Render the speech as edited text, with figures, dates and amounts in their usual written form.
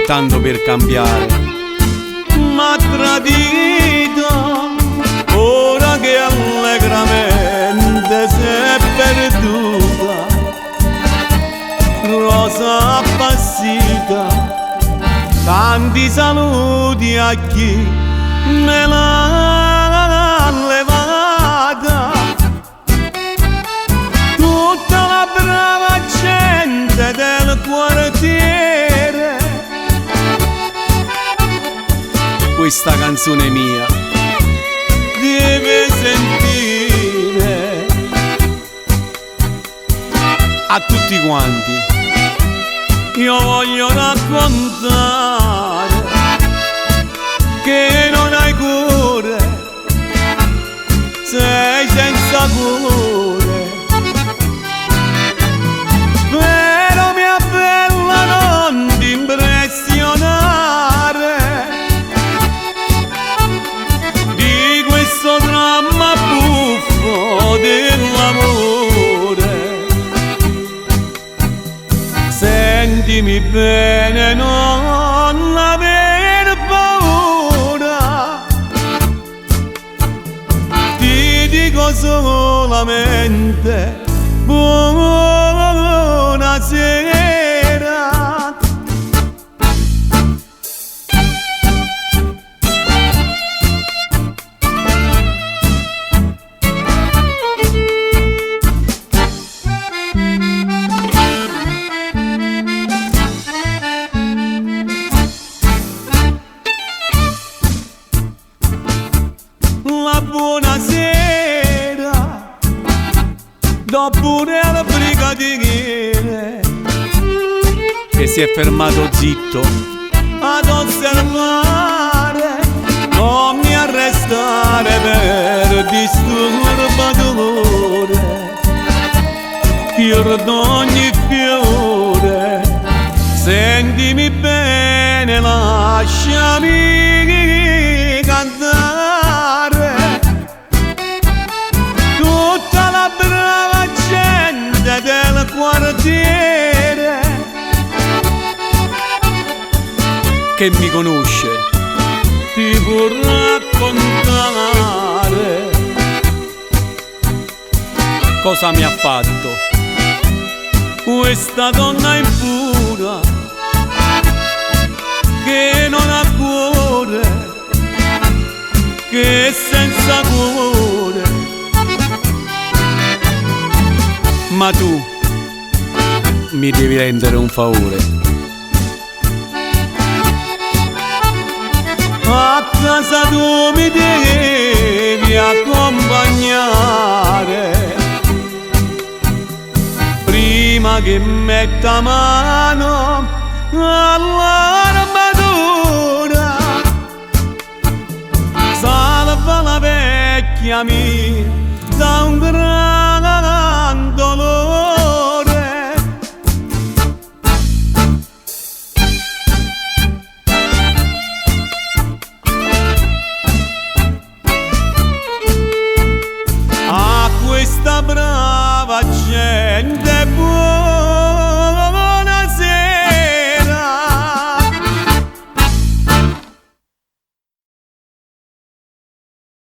soltanto per cambiare. M'ha tradito ora che allegramente si è perduta, rosa appassita. Tanti saluti a chi me l'ha levata, tutta la brava gente del quartiere. Questa canzone mia deve sentire a tutti quanti. Io voglio raccontare che non hai cure, sei senza cure. Però mia bella non ti impressionare di questo dramma buffo dell'amore. Sentimi bene, non aver paura, ti dico solamente buonasera. La buonasera dopo il brigadiere che si è fermato zitto ad osservare, non mi arrestare per disturbatore. Fior d'ogni fiore, sentimi bene, lasciami cantare. Tutta la brava gente del quartiere che mi conosce ti può raccontare cosa mi ha fatto questa donna impura che non ha cuore, che è senza cuore. Ma tu mi devi rendere un favore. A casa tu mi devi accompagnare prima che metta mano all'armatura. Salva la vecchia mia da un gran dolore. A questa brava